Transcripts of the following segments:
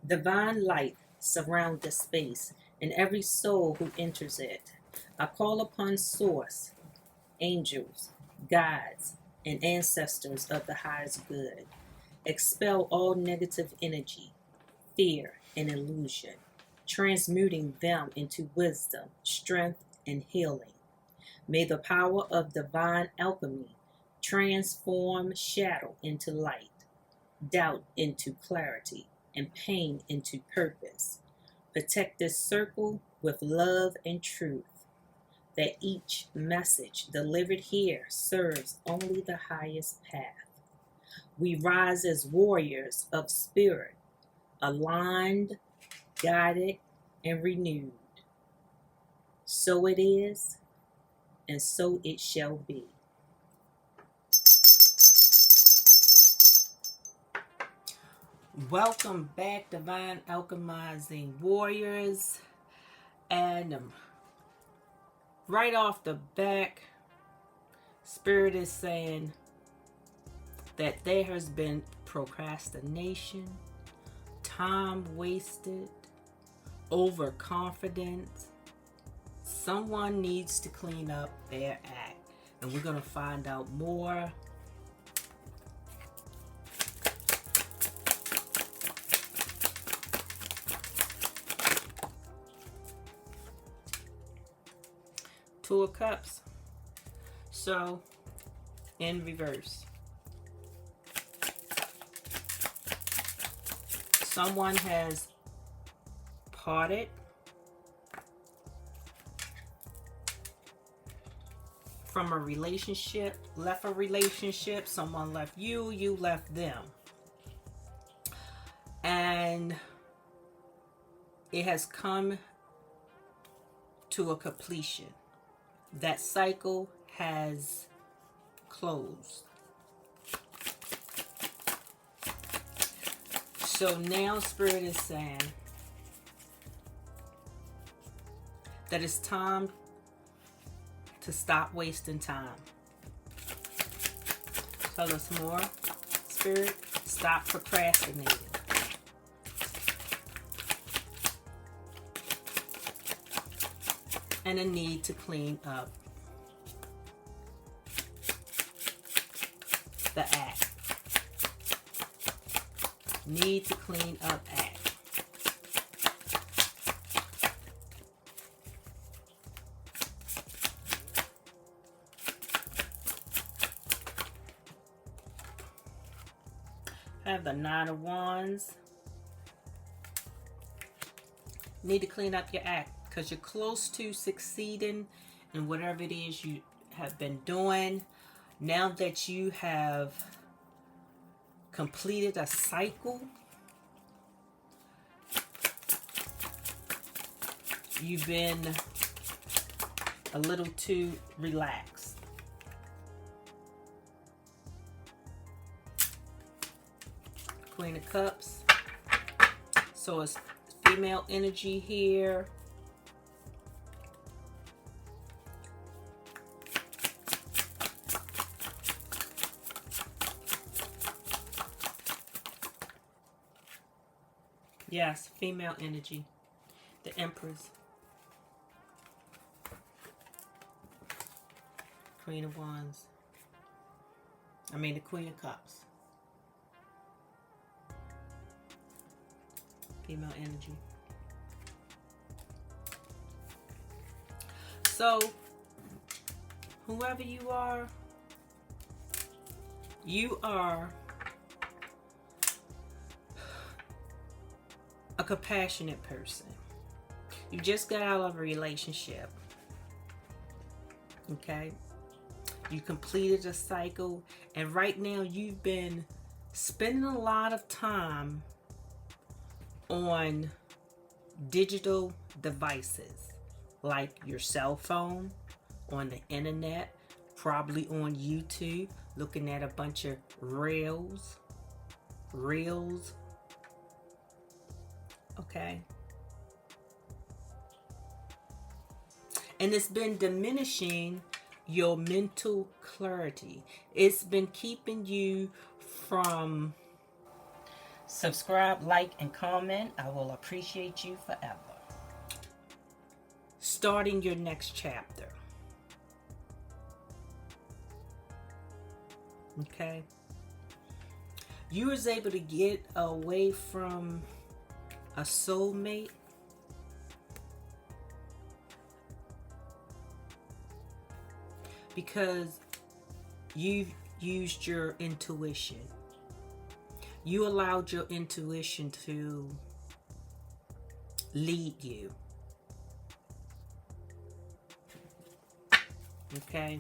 Divine light surrounds the space and every soul who enters it. I call upon Source, angels, guides, and ancestors of the highest good. Expel all negative energy, fear, and illusion, transmuting them into wisdom, strength, and healing. May the power of divine alchemy transform shadow into light, doubt into clarity, and pain into purpose. Protect this circle with love and truth, that each message delivered here serves only the highest path. We rise as warriors of spirit, aligned, guided, and renewed. So it is, and so it shall be. Welcome back, Divine Alchemizing Warriors. And right off the back, Spirit is saying that there has been procrastination, time wasted, overconfidence. Someone needs to clean up their act. And we're going to find out more. Two of Cups. So, in reverse. Someone has parted from a relationship, left a relationship. Someone left you, you left them. And it has come to a completion. That cycle has closed. So now Spirit is saying that it's time to stop wasting time. Tell us more, Spirit. Stop procrastinating. And a need to clean up the act. Need to clean up act. I have the Nine of Wands. Need to clean up your act because you're close to succeeding in whatever it is you have been doing. Now that you have completed a cycle, you've been a little too relaxed. Queen of Cups. So it's female energy here. Yes, female energy. The Empress. Queen of Wands. The Queen of Cups. Female energy. So, whoever you are a compassionate person. You just got out of a relationship. Okay? You completed a cycle, and right now you've been spending a lot of time on digital devices like your cell phone, on the internet, probably on YouTube, looking at a bunch of reels. Okay? And it's been diminishing your mental clarity. It's been keeping you from Subscribe, like, and comment. I will appreciate you forever. Starting your next chapter. Okay. You was able to get away from a soulmate because you've used your intuition. You allowed your intuition to lead you. Okay?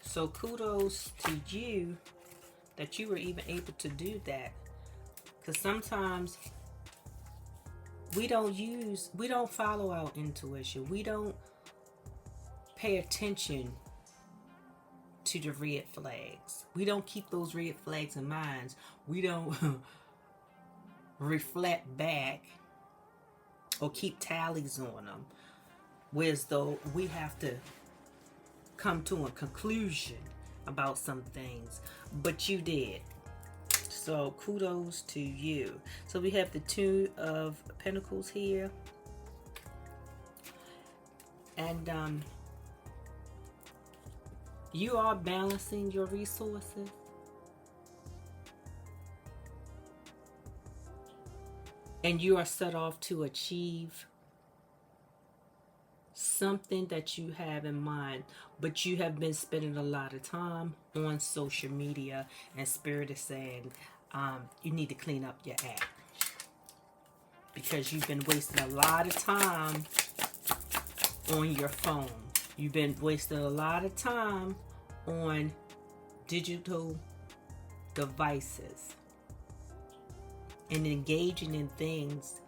So kudos to you that you were even able to do that. Because sometimes we don't follow our intuition. We don't pay attention to the red flags. We don't keep those red flags in mind. We don't reflect back or keep tallies on them. Whereas though we have to come to a conclusion about some things. But you did. So kudos to you. So we have the Two of Pentacles here. And you are balancing your resources. And you are set off to achieve something that you have in mind. But you have been spending a lot of time on social media. And Spirit is saying you need to clean up your act. Because you've been wasting a lot of time on your phone. You've been wasting a lot of time on digital devices and engaging in things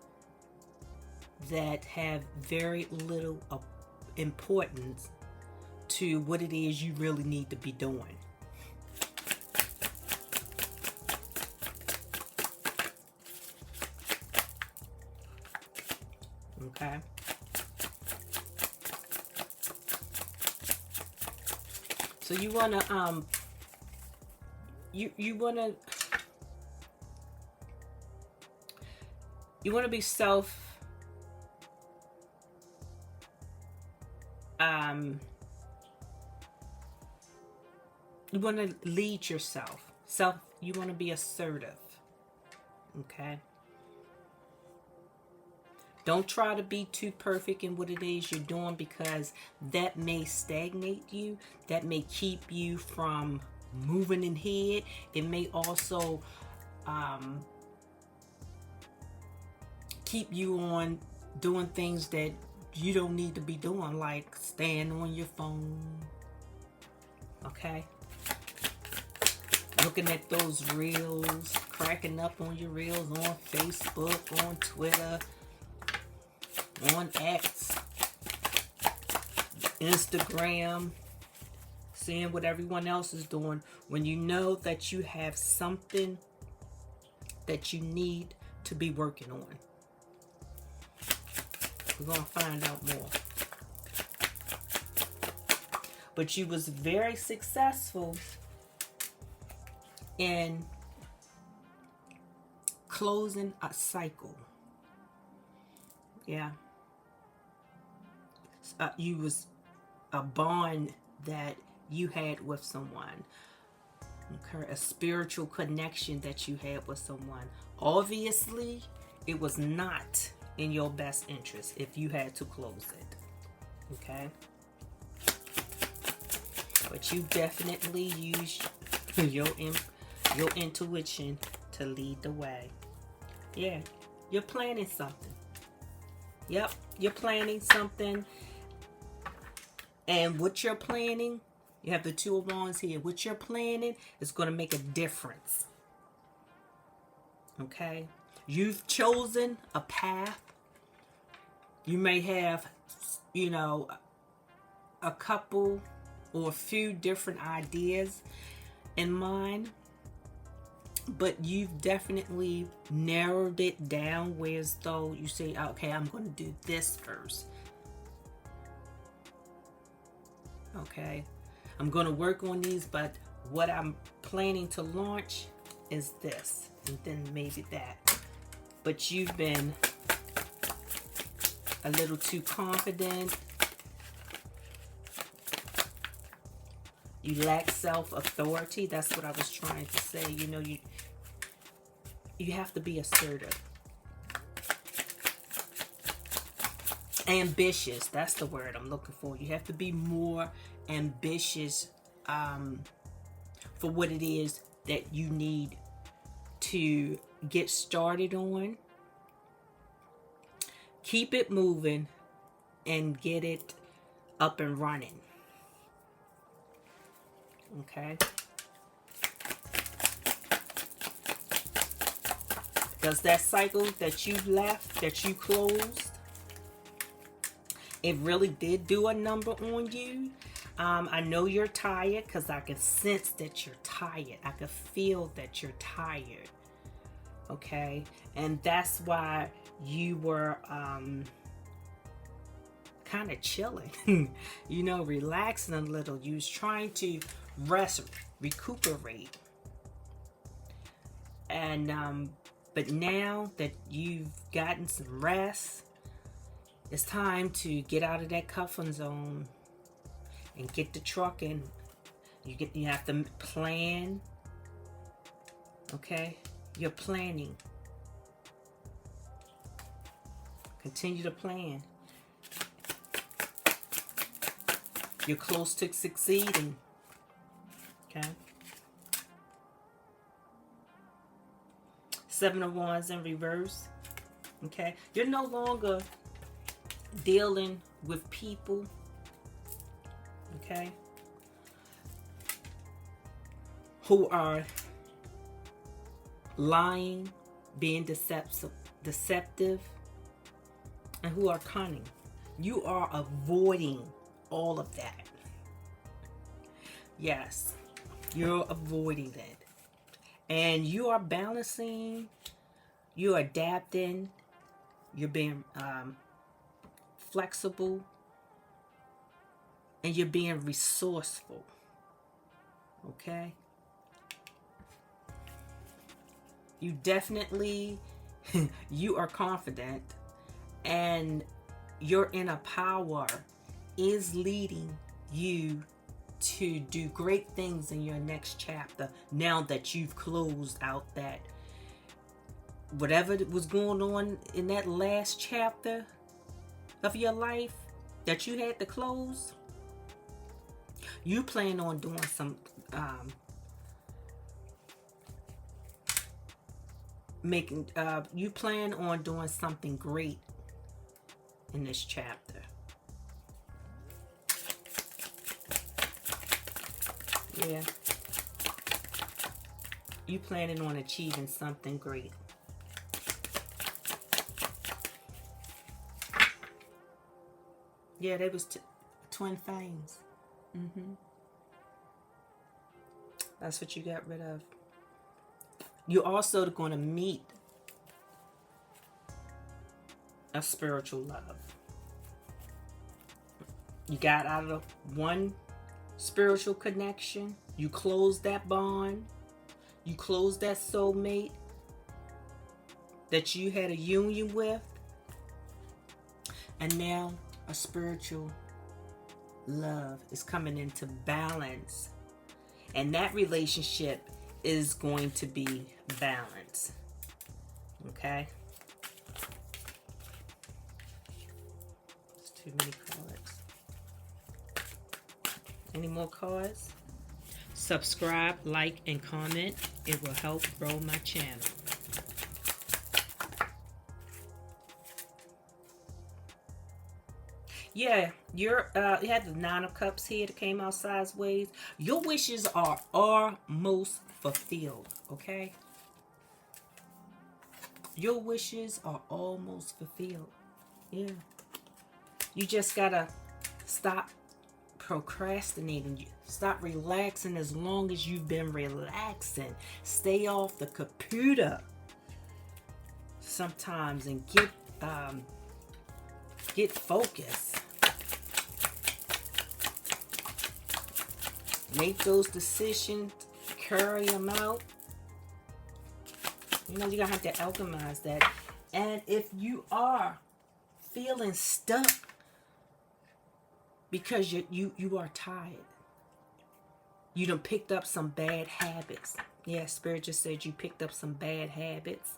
that have very little importance to what it is you really need to be doing. Okay. So you wanna you wanna be you want to lead yourself. You want to be assertive. Okay? Don't try to be too perfect in what it is you're doing, because that may stagnate you. That may keep you from moving ahead. It may also keep you on doing things that you don't need to be doing, like staying on your phone. Okay? Looking at those reels, cracking up on your reels on Facebook, on Twitter, on X, Instagram, seeing what everyone else is doing, when you know that you have something that you need to be working on. We're going to find out more. But you was very successful in closing a cycle. Yeah. You was a bond that you had with someone. Okay, a spiritual connection that you had with someone. Obviously, it was not in your best interest if you had to close it. Okay? But you definitely used your intuition to lead the way. Yeah, you're planning something. Yep, you're planning something. And what you're planning, you have the Two of Wands here. What you're planning is going to make a difference. Okay? You've chosen a path. You may have, a couple or a few different ideas in mind, but you've definitely narrowed it down, whereas though you say, okay, I'm going to do this first. Okay, I'm going to work on these, but what I'm planning to launch is this, and then maybe that. But you've been a little too confident. You lack self-authority. That's what I was trying to say. You know, you have to be assertive. Ambitious. That's the word I'm looking for. You have to be more ambitious for what it is that you need to get started on. Keep it moving and get it up and running. Okay? Because that cycle that you left, that you closed, it really did do a number on you. I know you're tired because I can sense that you're tired. I can feel that you're tired. Okay? And that's why you were kind of chilling. You know, relaxing a little. You was trying to rest, recuperate. And but now that you've gotten some rest, it's time to get out of that comfort zone and get the trucking. You have to plan. Okay? You're planning. Continue to plan. You're close to succeeding. Okay? Seven of Wands in reverse. Okay? You're no longer dealing with people. Okay? Who are lying, being deceptive, and who are cunning. You are avoiding all of that. Yes, you're avoiding that. And you are balancing, you're adapting, you're being flexible, and you're being resourceful. Okay? You definitely, you are confident, and your inner power is leading you to do great things in your next chapter. Now that you've closed out that, whatever was going on in that last chapter of your life that you had to close, you plan on doing some you plan on doing something great in this chapter. Yeah. You planning on achieving something great. Yeah, they was twin flames. That's what you got rid of. You're also going to meet a spiritual love. You got out of one spiritual connection. You closed that bond. You closed that soulmate that you had a union with. And now a spiritual love is coming into balance. And that relationship is going to be balanced. Okay? It's too many cards. Any more cards? Subscribe, like, and comment. It will help grow my channel. Yeah, you had the Nine of Cups here that came out sideways. Your wishes are almost fulfilled, okay? Your wishes are almost fulfilled. Yeah. You just gotta stop procrastinating. Stop relaxing as long as you've been relaxing. Stay off the computer sometimes and get focused. Make those decisions, carry them out, You know, you're going to have to alchemize that. And if you are feeling stuck because you are tired, you done picked up some bad habits. Yeah, Spirit just said you picked up some bad habits.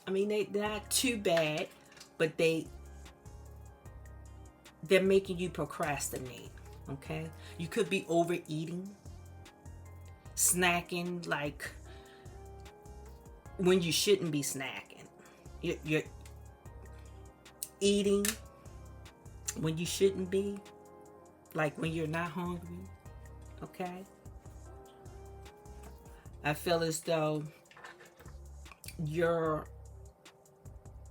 I mean, they're not too bad, but they're making you procrastinate. Okay? You could be overeating, snacking like when you shouldn't be snacking. You're eating when you shouldn't be, like when you're not hungry. Okay? I feel as though you're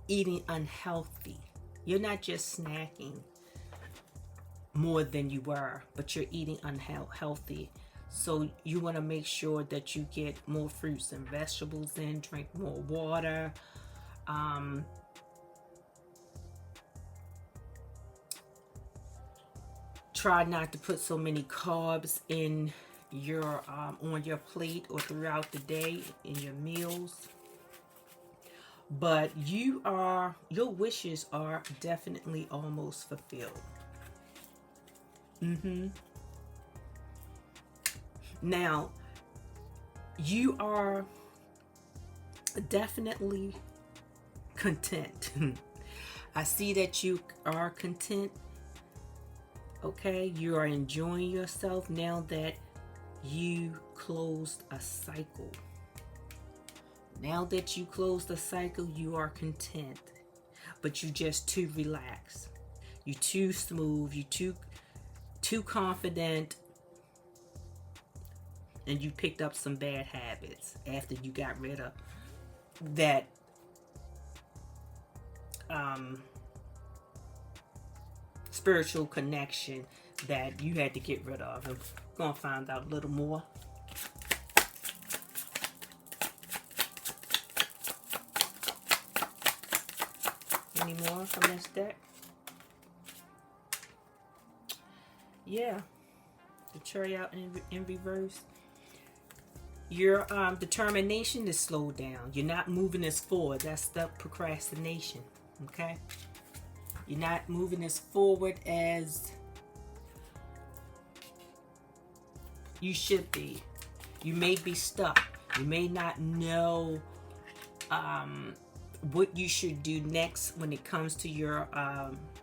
eating unhealthy. You're not just snacking more than you were, but you're eating unhealthy. So you want to make sure that you get more fruits and vegetables in, drink more water. Try not to put so many carbs in your on your plate or throughout the day in your meals. But your wishes are definitely almost fulfilled. Now, you are definitely content. I see that you are content. Okay, you are enjoying yourself now that you closed a cycle. Now that you closed a cycle, you are content. But you just too relaxed. You too smooth. You too confident. And you picked up some bad habits after you got rid of that spiritual connection that you had to get rid of. I'm going to find out a little more. Any more from this deck? Yeah. The Chariot in reverse. Your determination is slowed down. You're not moving as forward. That's the procrastination. Okay? You're not moving as forward as you should be. You may be stuck. You may not know what you should do next when it comes to your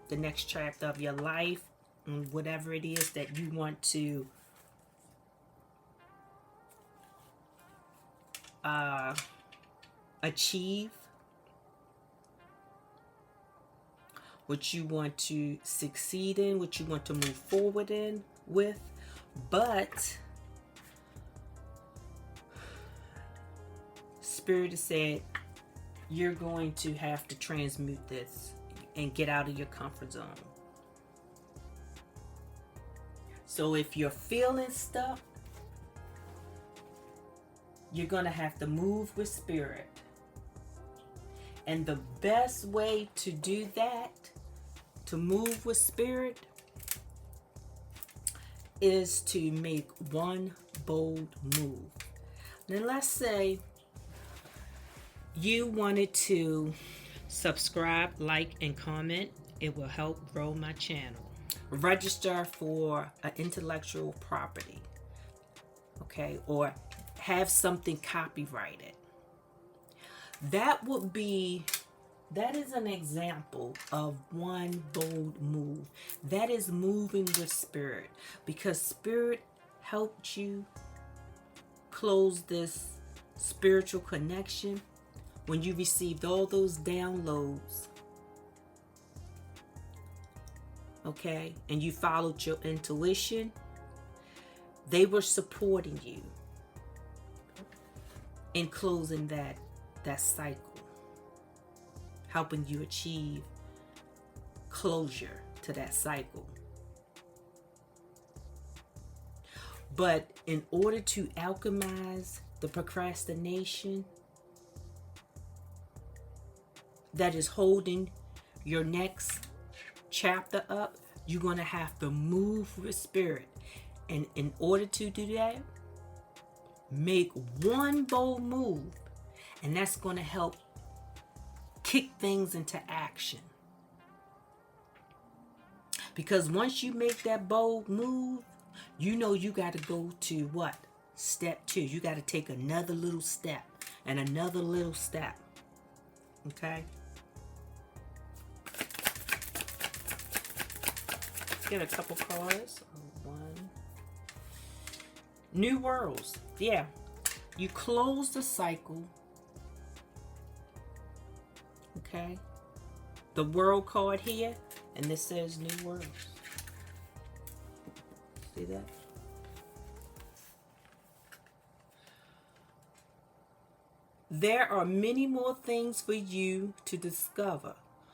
the next chapter of your life, and whatever it is that you want to achieve, what you want to succeed in, what you want to move forward in with. But Spirit has said you're going to have to transmute this and get out of your comfort zone. So if you're feeling stuck, you're going to have to move with Spirit. And the best way to do that, to move with Spirit, is to make one bold move. Now let's say you wanted to subscribe, like, and comment. It will help grow my channel. Register for an intellectual property. Okay? Or have something copyrighted. That is an example of one bold move. That is moving with Spirit, because Spirit helped you close this spiritual connection when you received all those downloads. Okay? And you followed your intuition. They were supporting you in closing that cycle, helping you achieve closure to that cycle. But in order to alchemize the procrastination that is holding your next chapter up, you're going to have to move with Spirit. And in order to do that, make one bold move, and that's going to help kick things into action. Because once you make that bold move, you know you got to go to what? Step 2. You got to take another little step and another little step. Okay? Get a couple cards. One. New worlds. Yeah. You close the cycle. Okay? The world card here, and this says new worlds. See that? There are many more things for you to discover,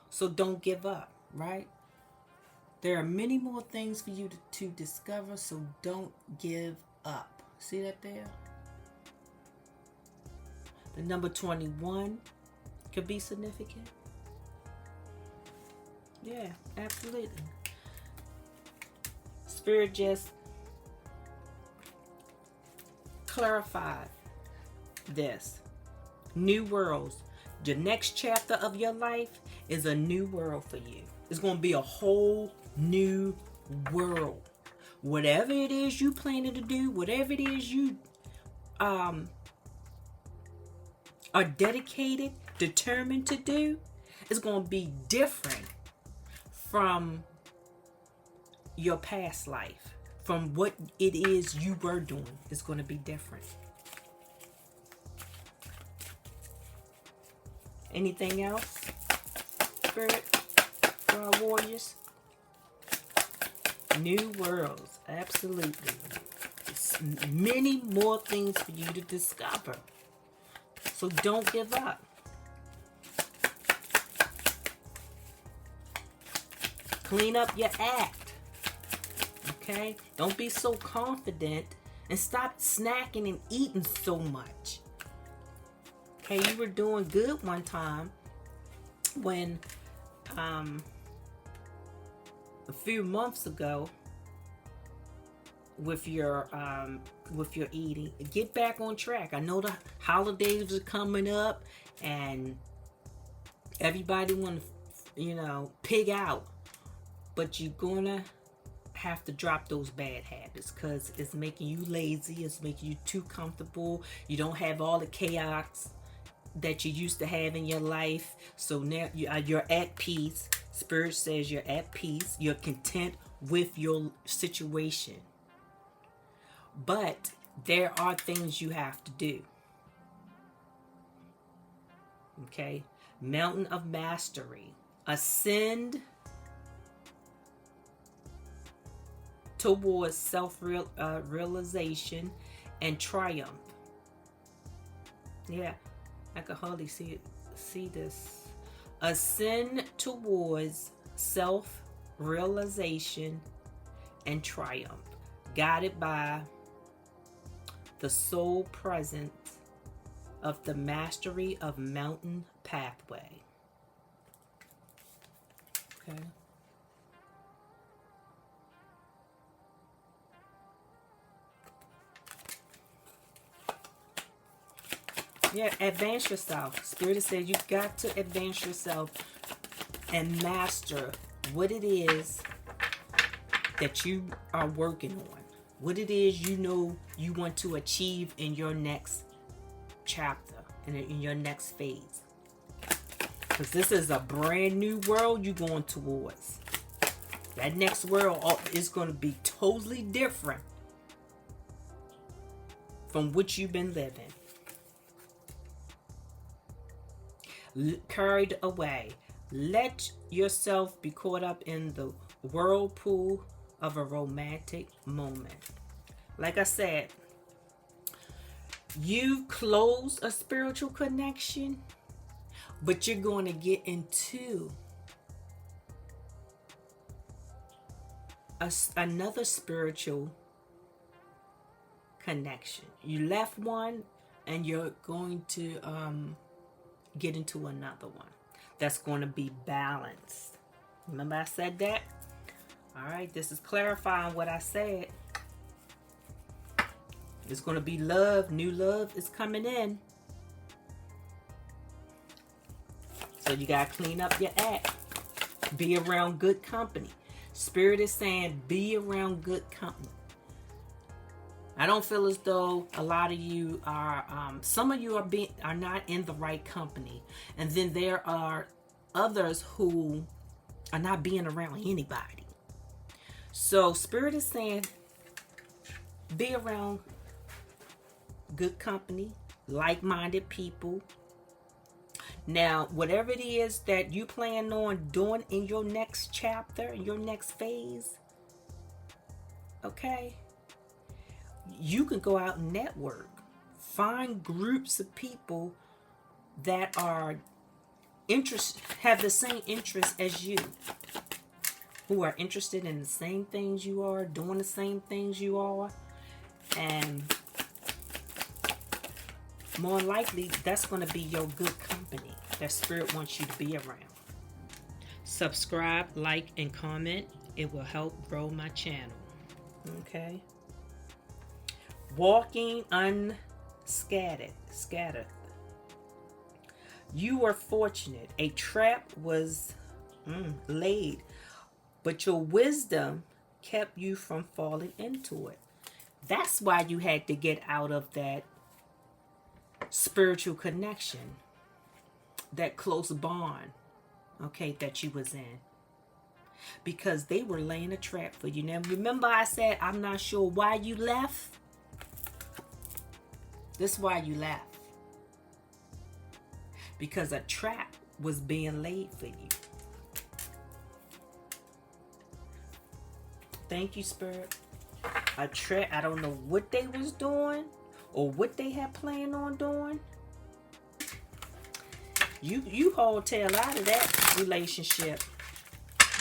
so don't give up, right? There are many more things for you to discover, so don't give up. See that there? The number 21 could be significant. Yeah, absolutely. Spirit just clarified this. New worlds. The next chapter of your life is a new world for you. It's going to be a whole new world. Whatever it is you planning to do, whatever it is you are dedicated, determined to do, is going to be different from your past life. From what it is you were doing. It's going to be different. Anything else, Spirit, for our warriors? New worlds, absolutely. It's many more things for you to discover. So don't give up. Clean up your act. Okay? Don't be so confident and stop snacking and eating so much. Okay, you were doing good one time when a few months ago with your eating. Get back on track. I know the holidays are coming up and everybody want to, pig out, but you're gonna have to drop those bad habits because it's making you lazy. It's making you too comfortable. You don't have all the chaos that you used to have in your life. So now you're at peace. Spirit says you're at peace. You're content with your situation. But there are things you have to do. Okay? Mountain of Mastery. Ascend towards self-realization and triumph. Yeah. I can hardly see this. Ascend towards self-realization and triumph, guided by the soul presence of the mastery of mountain pathway. Okay. Yeah, advance yourself. Spirit says you've got to advance yourself and master what it is that you are working on. What it is you want to achieve in your next chapter, in your next phase. Because this is a brand new world you're going towards. That next world is going to be totally different from what you've been living. Carried away. Let yourself be caught up in the whirlpool of a romantic moment. Like I said, you close a spiritual connection, but you're going to get into another spiritual connection. You left one and you're going to get into another one that's going to be balanced. Remember I said that? All right, this is clarifying what I said. It's going to be love. New love is coming in. So you got to clean up your act. Be around good company. Spirit is saying be around good company. I don't feel as though a lot of you are, some of you are not in the right company. And then there are others who are not being around anybody. So Spirit is saying be around good company, like-minded people. Now, whatever it is that you plan on doing in your next chapter, in your next phase, okay, you can go out and network. Find groups of people that are have the same interests as you, who are interested in the same things you are, doing the same things you are, and more likely that's going to be your good company that Spirit wants you to be around. Subscribe, like, and comment. It will help grow my channel. Okay. Walking unscattered. You are fortunate. A trap was laid, but your wisdom kept you from falling into it. That's why you had to get out of that spiritual connection, that close bond, okay, that you was in, because they were laying a trap for you. Now remember I said I'm not sure why you left. This is why you left, because a trap was being laid for you. Thank you, Spirit. A trap. I don't know what they was doing or what they had planned on doing. You hold tail out of that relationship,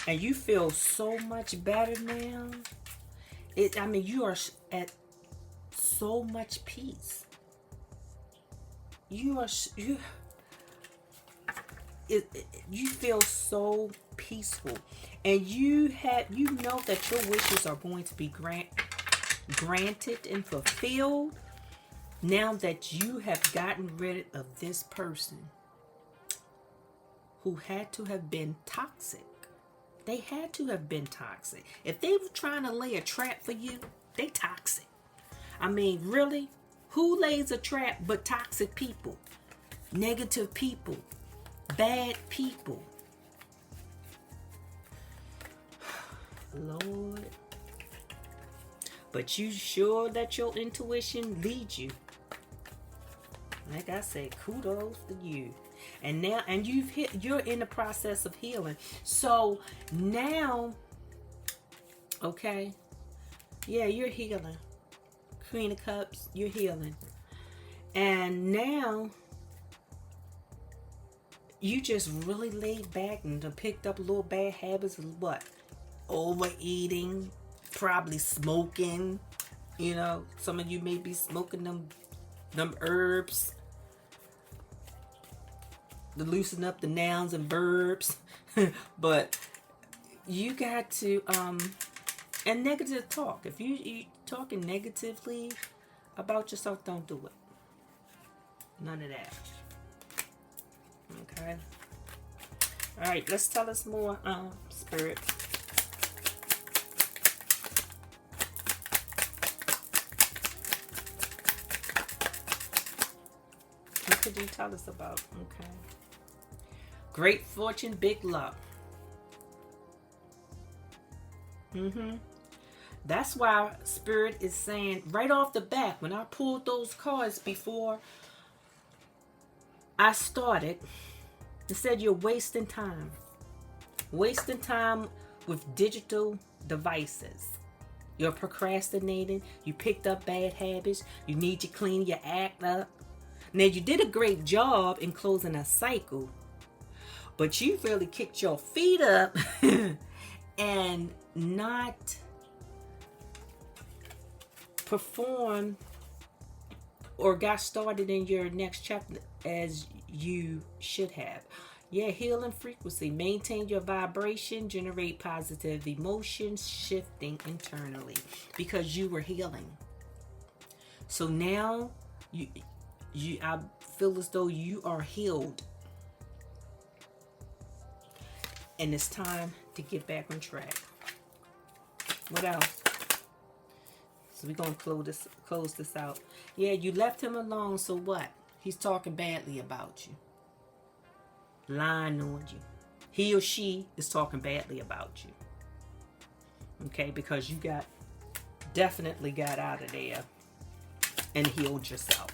and you feel so much better now. I mean, you are at so much peace. You feel so peaceful, and you know that your wishes are going to be granted and fulfilled now that you have gotten rid of this person who had to have been toxic. They had to have been toxic. If they were trying to lay a trap for you, they toxic. I mean, really? Who lays a trap but toxic people? Negative people. Bad people. Lord. But you sure that your intuition leads you. Like I said, kudos to you. And now, and you're in the process of healing. So now, okay, yeah, you're healing. Queen of Cups, you're healing. And now, you just really laid back and picked up little bad habits of what? Overeating, probably smoking. You know, some of you may be smoking them herbs to loosen up the nouns and verbs. But you got to and negative talk. If you talking negatively about yourself, don't do it. None of that. Okay. All right, let's tell us more, Spirit. What could you tell us about? Okay. Great fortune, big luck. That's why Spirit is saying right off the bat, when I pulled those cards before I started, it said you're wasting time. Wasting time with digital devices. You're procrastinating. You picked up bad habits. You need to clean your act up. Now, you did a great job in closing a cycle, but you really kicked your feet up and not perform or got started in your next chapter as you should have. Yeah, healing frequency. Maintain your vibration. Generate positive emotions. Shifting internally because you were healing. So now I feel as though you are healed. And it's time to get back on track. What else? So we're going to close this out. Yeah, you left him alone, so what? He's talking badly about you. Lying on you. He or she is talking badly about you. Okay, because you definitely got out of there and healed yourself.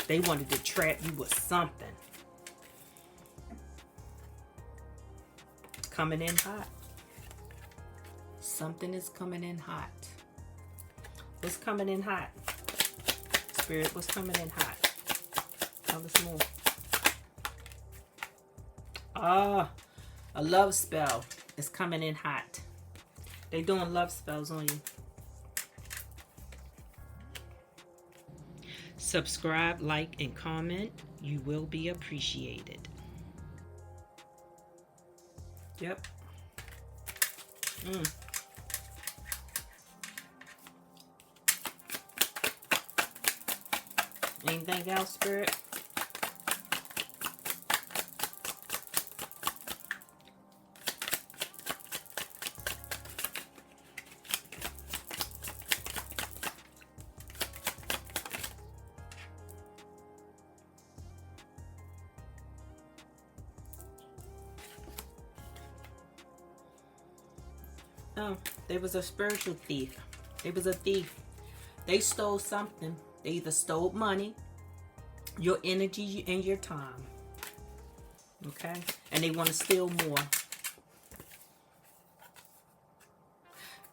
They wanted to trap you with something. Coming in hot. Something is coming in hot. What's coming in hot? Spirit, what's coming in hot? Tell us more. A love spell is coming in hot. They doing love spells on you. Subscribe, like, and comment. You will be appreciated. Yep. Anything else, Spirit? No, there was a spiritual thief. There was a thief. They stole something. They either stole money, your energy, and your time. Okay? And they want to steal more.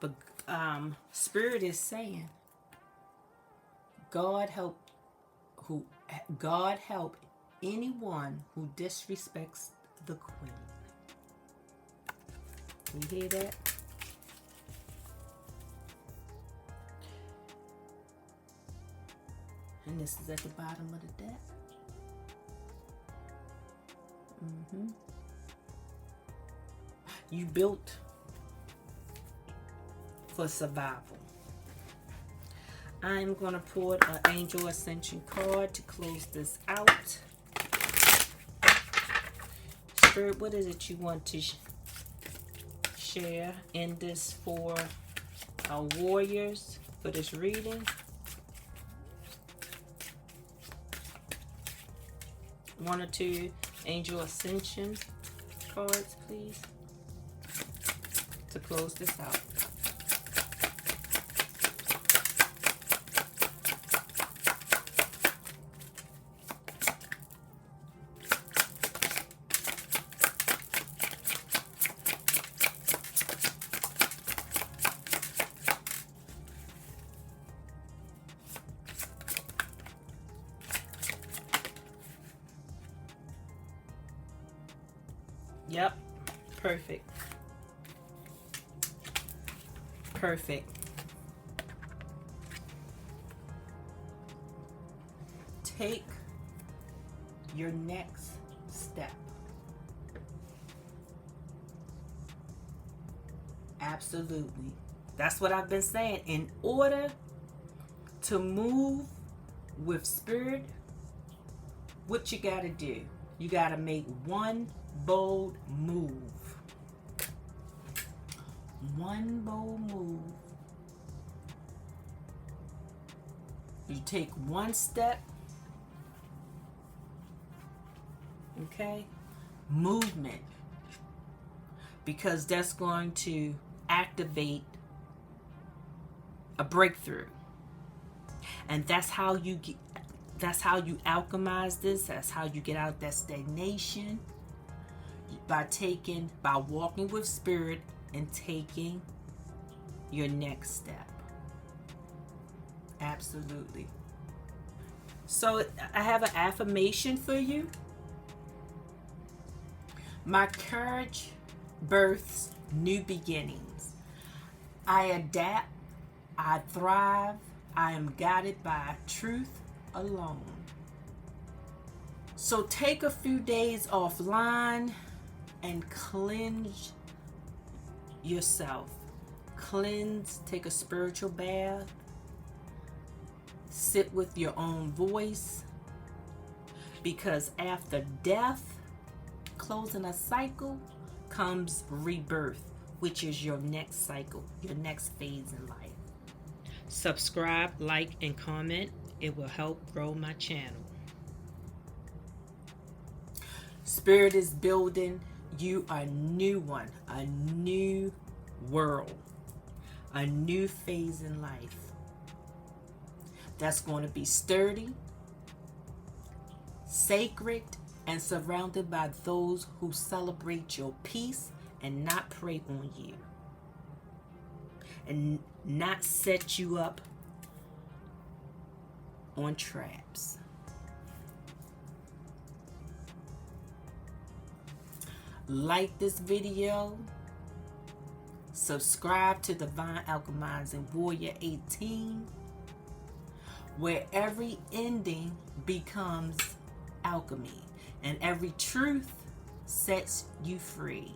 But Spirit is saying, God help anyone who disrespects the Queen. You hear that? And this is at the bottom of the deck. You built for survival. I'm going to pull an Angel Ascension card to close this out. Spirit, what is it you want to share in this for our warriors for this reading? One or two Angel Ascension cards, please, to close this out. Yep, perfect. Perfect. Take your next step. Absolutely. That's what I've been saying. In order to move with Spirit, what you got to do? You got to make one bold move. One bold move. You take one step. Okay? Movement. Because that's going to activate a breakthrough. And that's how you get, that's how you alchemize this. That's how you get out that stagnation. By walking with Spirit and taking your next step. Absolutely. So I have an affirmation for you. My courage births new beginnings. I adapt. I thrive. I am guided by truth alone. So take a few days offline and cleanse yourself. Cleanse, take a spiritual bath. Sit with your own voice, because after death, closing a cycle, comes rebirth, which is your next cycle, your next phase in life. Subscribe, like, and comment. It will help grow my channel. Spirit is building you a new one, a new world, a new phase in life that's going to be sturdy, sacred, and surrounded by those who celebrate your peace and not prey on you, and not set you up on traps. Like this video, subscribe to Divine Alchemizing Warrior 18, where every ending becomes alchemy and every truth sets you free.